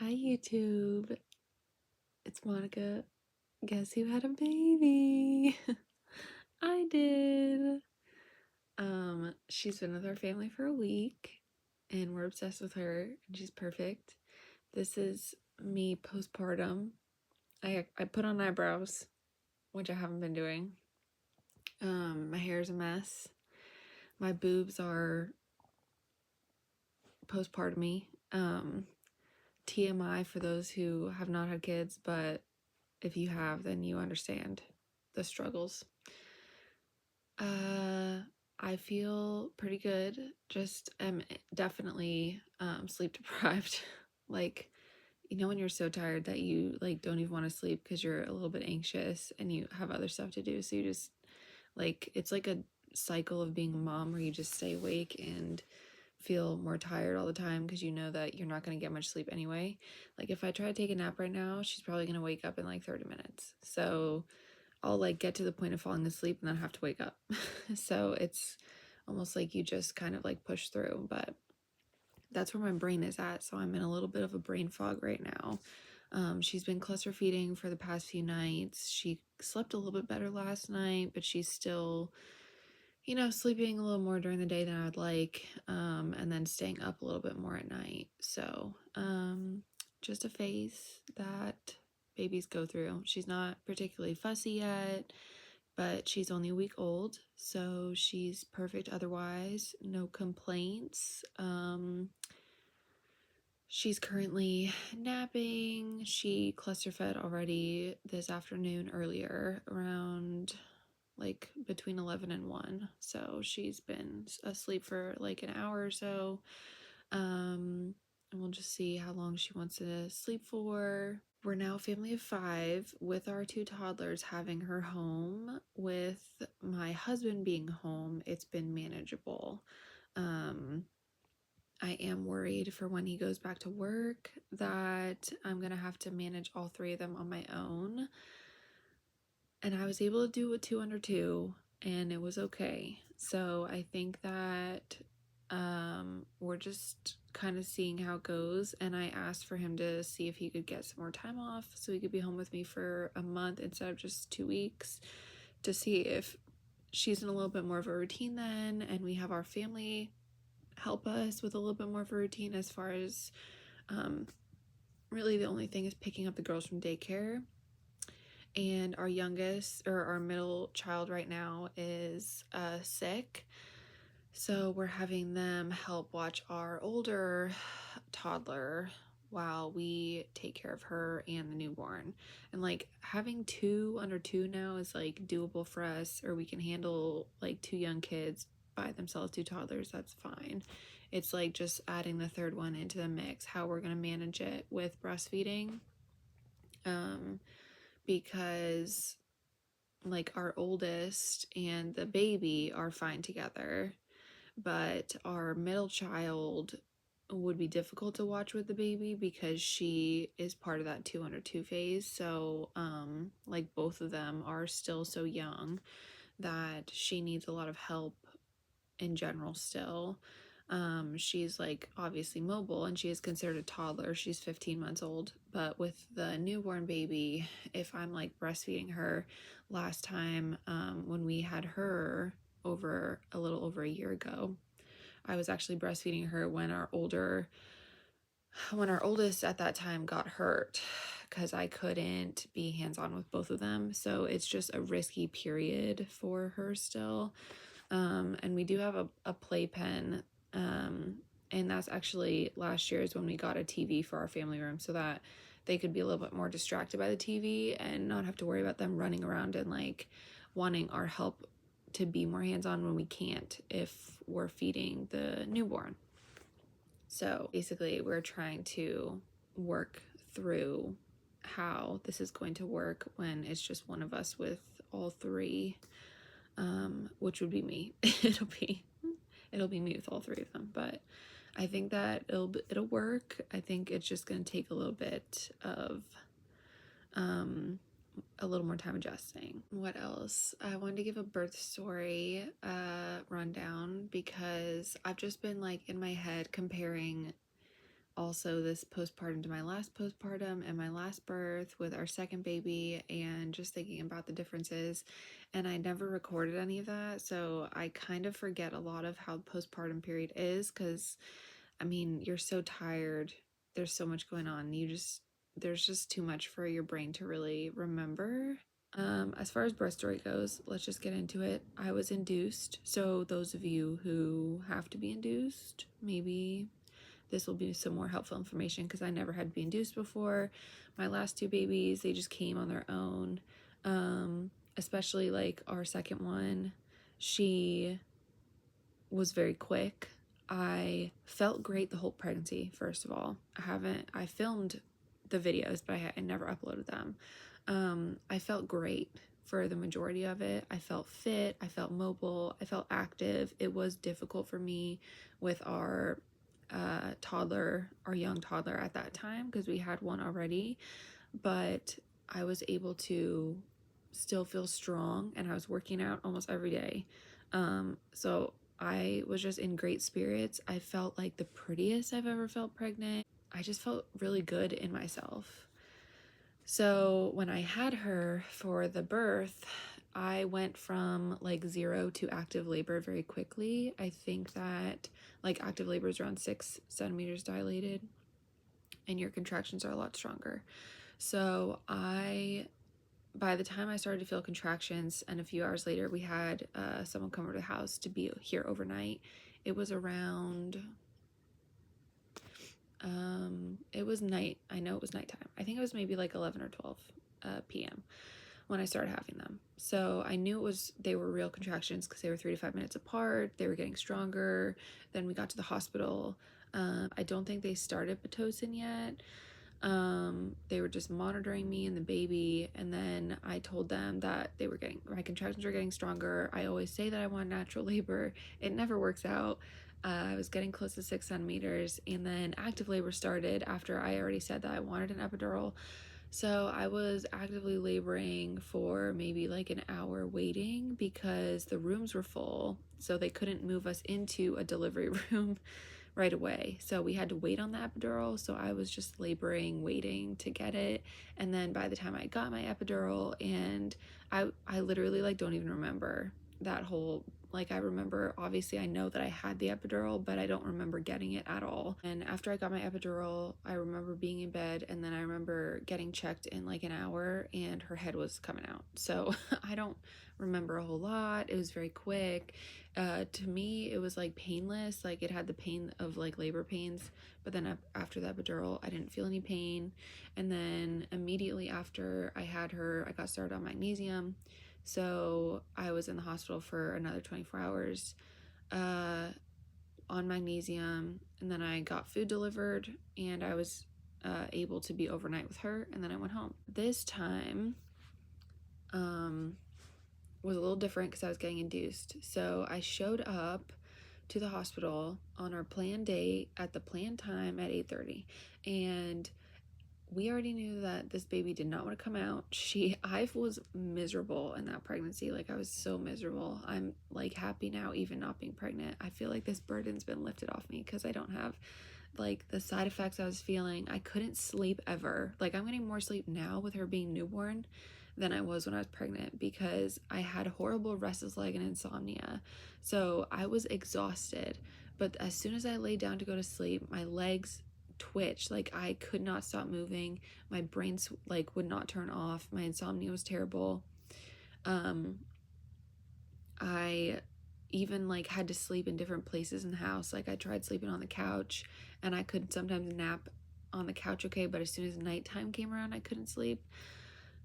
Hi YouTube, it's Monica. Guess who had a baby? I did. She's been with our family for a week and we're obsessed with her and she's perfect. This is me postpartum. I put on eyebrows, which I haven't been doing. My hair is a mess. My boobs are postpartum-y. TMI for those who have not had kids, but if you have, then you understand the struggles. I feel pretty good. Just am definitely sleep deprived. Like, when you're so tired that you like don't even want to sleep because you're a little bit anxious and you have other stuff to do. So you just it's like a cycle of being a mom where you just stay awake and feel more tired all the time because you know that you're not going to get much sleep anyway. Like if I try to take a nap right now, she's probably going to wake up in like 30 minutes. So I'll like get to the point of falling asleep and then have to wake up. So it's almost like you just kind of like push through, but that's where my brain is at. So I'm in a little bit of a brain fog right now. She's been cluster feeding for the past few nights. She slept a little bit better last night, but she's still, sleeping a little more during the day than I would like, and then staying up a little bit more at night. So, just a phase that babies go through. She's not particularly fussy yet, but she's only a week old, so she's perfect otherwise. No complaints. She's currently napping. She cluster fed already this afternoon earlier around like between 11 and 1. So she's been asleep for like an hour or so. And we'll just see how long she wants to sleep for. We're now a family of 5 with our 2 toddlers having her home. With my husband being home, it's been manageable. I am worried for when he goes back to work that I'm going to have to manage all 3 of them on my own. And I was able to do a 2 under 2 and it was okay. So I think that we're just kind of seeing how it goes. And I asked for him to see if he could get some more time off so he could be home with me for a month instead of just 2 weeks, to see if she's in a little bit more of a routine then, and we have our family help us with a little bit more of a routine, as far as really the only thing is picking up the girls from daycare. And our youngest, or our middle child right now, is sick. So we're having them help watch our older toddler while we take care of her and the newborn. And like having 2 under 2 now is like doable for us, or we can handle like 2 young kids by themselves, 2 toddlers, that's fine. It's like just adding the 3rd one into the mix, how we're going to manage it with breastfeeding. Because like our oldest and the baby are fine together, but our middle child would be difficult to watch with the baby because she is part of that 2 under 2 phase. So like both of them are still so young that she needs a lot of help in general still. She's like obviously mobile and she is considered a toddler. She's 15 months old, but with the newborn baby, if I'm like breastfeeding her, last time when we had her over a little over a year ago, I was actually breastfeeding her when our oldest at that time got hurt, because I couldn't be hands-on with both of them. So it's just a risky period for her still. And we do have a playpen, and that's actually last year is when we got a TV for our family room, so that they could be a little bit more distracted by the TV and not have to worry about them running around and like wanting our help to be more hands-on when we can't, if we're feeding the newborn. So basically we're trying to work through how this is going to work when it's just one of us with all 3, which would be me. it'll be me with all 3 of them, but I think that it'll work. I think it's just going to take a little bit of a little more time adjusting. What else? I wanted to give a birth story rundown, because I've just been like in my head comparing also this postpartum to my last postpartum and my last birth with our second baby, and just thinking about the differences. And I never recorded any of that, so I kind of forget a lot of how the postpartum period is, because I mean, you're so tired, there's so much going on, there's just too much for your brain to really remember. As far as birth story goes, let's just get into it. I was induced, so those of you who have to be induced, maybe this will be some more helpful information, because I never had to be induced before. My last two babies, they just came on their own. Especially like our second one, she was very quick. I felt great the whole pregnancy, first of all. I filmed the videos, but I never uploaded them. I felt great for the majority of it. I felt fit, I felt mobile, I felt active. It was difficult for me with our toddler, our young toddler at that time, because we had one already, but I was able to still feel strong, and I was working out almost every day. So I was just in great spirits. I felt like the prettiest I've ever felt pregnant. I just felt really good in myself. So when I had her for the birth, I went from like 0 to active labor very quickly. I think that like active labor is around 6 centimeters dilated, and your contractions are a lot stronger. So by the time I started to feel contractions, and a few hours later, we had someone come over to the house to be here overnight. It was around, it was night. I know it was nighttime. I think it was maybe like 11 or 12 p.m. when I started having them. So I knew they were real contractions, because they were 3 to 5 minutes apart. They were getting stronger. Then we got to the hospital. I don't think they started Pitocin yet. They were just monitoring me and the baby, and then I told them that my contractions were getting stronger. I always say that I want natural labor. It never works out. I was getting close to 6 centimeters, and then active labor started after I already said that I wanted an epidural. So I was actively laboring for maybe like an hour waiting, because the rooms were full, so they couldn't move us into a delivery room right away. So we had to wait on the epidural. So I was just laboring, waiting to get it. And then by the time I got my epidural, and I literally like don't even remember that whole, like, I remember, obviously I know that I had the epidural, but I don't remember getting it at all. And after I got my epidural, I remember being in bed, and then I remember getting checked in like an hour, and her head was coming out. So I don't remember a whole lot. It was very quick. To me, it was like painless. Like, it had the pain of like labor pains, but then after the epidural, I didn't feel any pain. And then immediately after I had her, I got started on magnesium. So I was in the hospital for another 24 hours on magnesium, and then I got food delivered, and I was able to be overnight with her, and then I went home. This time was a little different, because I was getting induced. So I showed up to the hospital on our planned date at the planned time at 8:30, and we already knew that this baby did not want to come out. I was miserable in that pregnancy. Like, I was so miserable. I'm like happy now, even not being pregnant. I feel like this burden's been lifted off me, because I don't have like the side effects I was feeling. I couldn't sleep ever. Like, I'm getting more sleep now with her being newborn than I was when I was pregnant, because I had horrible restless leg and insomnia. So I was exhausted. But as soon as I laid down to go to sleep, my legs twitched. Like, I could not stop moving. My brain like would not turn off. My insomnia was terrible. I even like had to sleep in different places in the house. Like, I tried sleeping on the couch, and I could sometimes nap on the couch, okay, but as soon as nighttime came around, I couldn't sleep.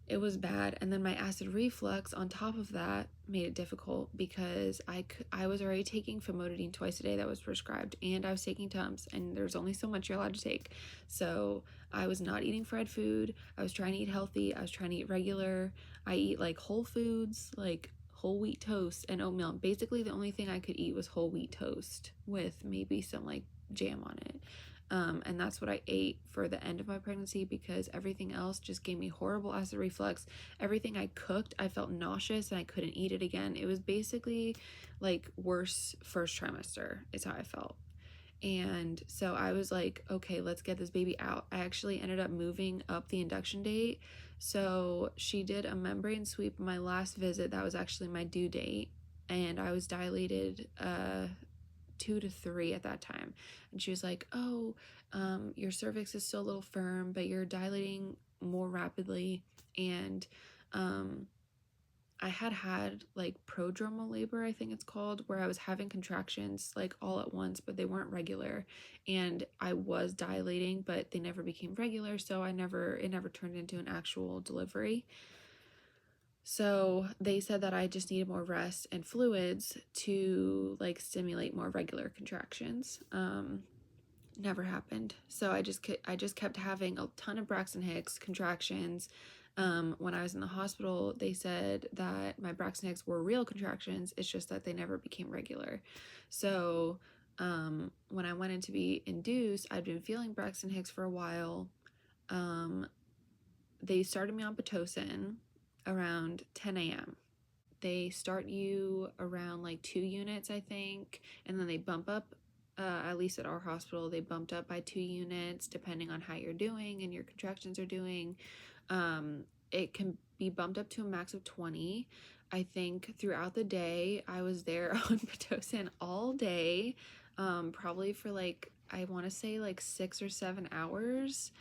It was bad. And then my acid reflux on top of that made it difficult, because I was already taking famotidine twice a day that was prescribed, and I was taking Tums, and there's only so much you're allowed to take. So I was not eating fried food. I was trying to eat healthy. I was trying to eat regular. I eat like whole foods, like whole wheat toast and oatmeal. Basically the only thing I could eat was whole wheat toast with maybe some like jam on it. And that's what I ate for the end of my pregnancy, because everything else just gave me horrible acid reflux. Everything I cooked, I felt nauseous, and I couldn't eat it again. It was basically like worse first trimester is how I felt. And so I was like, okay, let's get this baby out. I actually ended up moving up the induction date. So she did a membrane sweep my last visit. That was actually my due date. And I was dilated 2 to 3 at that time. And she was like, oh, your cervix is still a little firm, but you're dilating more rapidly. And I had like prodromal labor, I think it's called, where I was having contractions like all at once, but they weren't regular. And I was dilating, but they never became regular. So it never turned into an actual delivery. So they said that I just needed more rest and fluids to like stimulate more regular contractions. Never happened. So I just kept having a ton of Braxton Hicks contractions. When I was in the hospital, they said that my Braxton Hicks were real contractions. It's just that they never became regular. So when I went in to be induced, I'd been feeling Braxton Hicks for a while. They started me on Pitocin around 10 a.m. They start you around like 2 units, I think, and then they bump up. At least at our hospital, they bumped up by 2 units depending on how you're doing and your contractions are doing. It can be bumped up to a max of 20. I think throughout the day, I was there on Pitocin all day, probably for like, I want to say like 6 or 7 hours.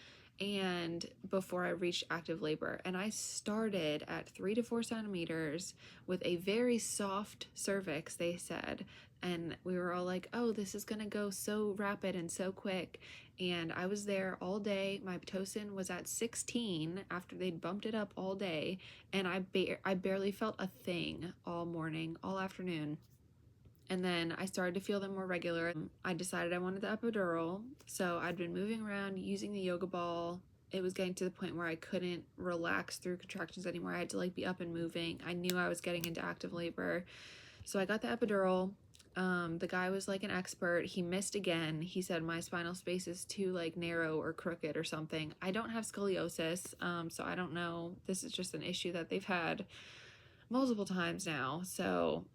And before I reached active labor, and I started at 3 to 4 centimeters with a very soft cervix, they said. And we were all like, oh, this is going to go so rapid and so quick. And I was there all day. My Pitocin was at 16 after they'd bumped it up all day. And I barely felt a thing all morning, all afternoon. And then I started to feel them more regular. I decided I wanted the epidural. So I'd been moving around using the yoga ball. It was getting to the point where I couldn't relax through contractions anymore. I had to like be up and moving. I knew I was getting into active labor. So I got the epidural. The guy was like an expert. He missed again. He said my spinal space is too like narrow or crooked or something. I don't have scoliosis, so I don't know. This is just an issue that they've had multiple times now. So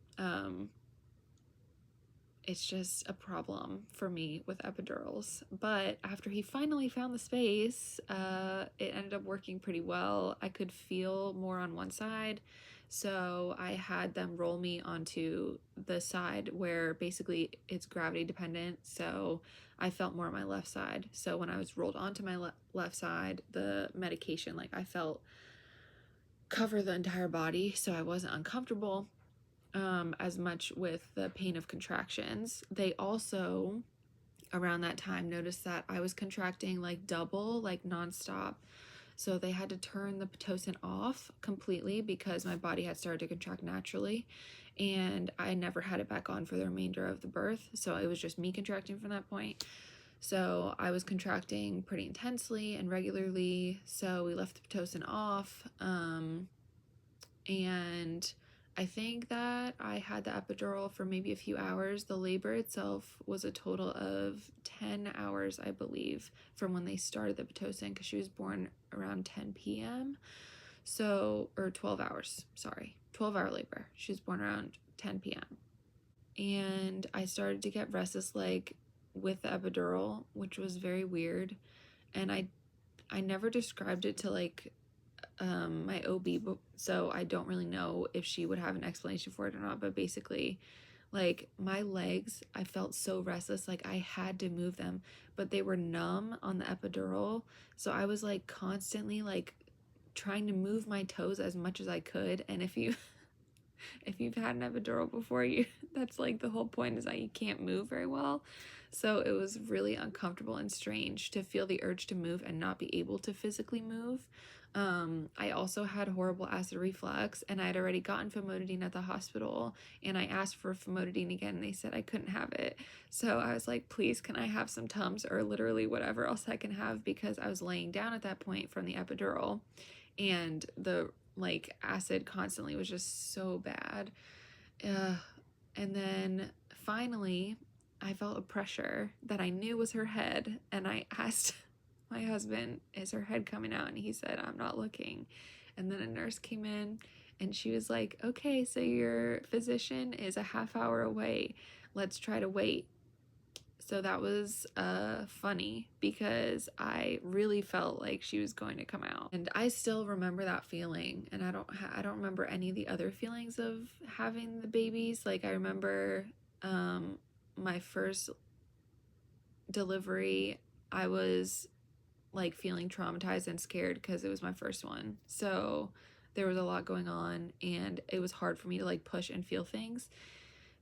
it's just a problem for me with epidurals. But after he finally found the space, it ended up working pretty well. I could feel more on one side. So I had them roll me onto the side where basically it's gravity dependent. So I felt more on my left side. So when I was rolled onto my left side, the medication, like I felt cover the entire body. So I wasn't uncomfortable as much with the pain of contractions. They also, around that time, noticed that I was contracting like double, like nonstop. So they had to turn the Pitocin off completely because my body had started to contract naturally. And I never had it back on for the remainder of the birth. So it was just me contracting from that point. So I was contracting pretty intensely and regularly. So we left the Pitocin off. And I think that I had the epidural for maybe a few hours. The labor itself was a total of 10 hours, I believe, from when they started the Pitocin, because she was born around 10 p.m. So, or 12 hours, sorry, 12-hour labor. She was born around 10 p.m. And I started to get restless leg with the epidural, which was very weird. And I never described it to like my OB, so I don't really know if she would have an explanation for it or not, but basically like my legs, I felt so restless, like I had to move them, but they were numb on the epidural. So I was like constantly like trying to move my toes as much as I could. And if you've had an epidural before, you that's like the whole point, is that you can't move very well. So it was really uncomfortable and strange to feel the urge to move and not be able to physically move. I also had horrible acid reflux, and I had already gotten famotidine at the hospital, and I asked for famotidine again, and they said I couldn't have it. So I was like, please, can I have some Tums or literally whatever else I can have, because I was laying down at that point from the epidural, and the like acid constantly was just so bad. And then finally I felt a pressure that I knew was her head, and I asked my husband, is her head coming out? And he said, I'm not looking. And then a nurse came in and she was like, okay, so your physician is a half hour away. Let's try to wait. So that was funny because I really felt like she was going to come out, and I still remember that feeling. And I don't remember any of the other feelings of having the babies. Like I remember my first delivery, I was like feeling traumatized and scared because it was my first one. So there was a lot going on, and it was hard for me to like push and feel things.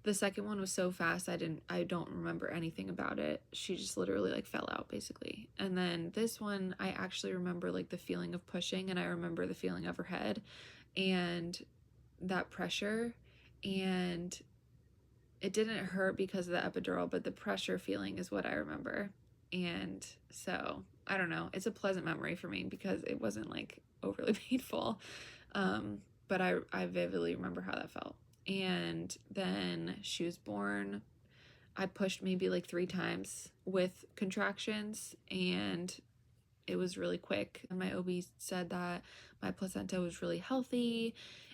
The second one was so fast, I don't remember anything about it. She just literally like fell out basically. And then this one, I actually remember like the feeling of pushing, and I remember the feeling of her head and that pressure, and it didn't hurt because of the epidural, but the pressure feeling is what I remember. And so I don't know, it's a pleasant memory for me because it wasn't like overly painful. But I vividly remember how that felt. And then she was born. I pushed maybe like 3 times with contractions, and it was really quick. And my OB said that my placenta was really healthy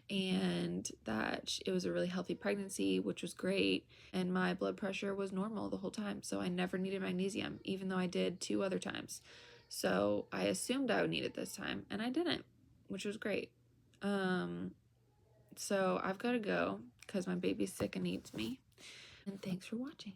and that it was a really healthy pregnancy, which was great. And my blood pressure was normal the whole time. So I never needed magnesium, even though I did 2 other times. So I assumed I would need it this time, and I didn't, which was great. So I've got to go because my baby's sick and needs me. And thanks for watching.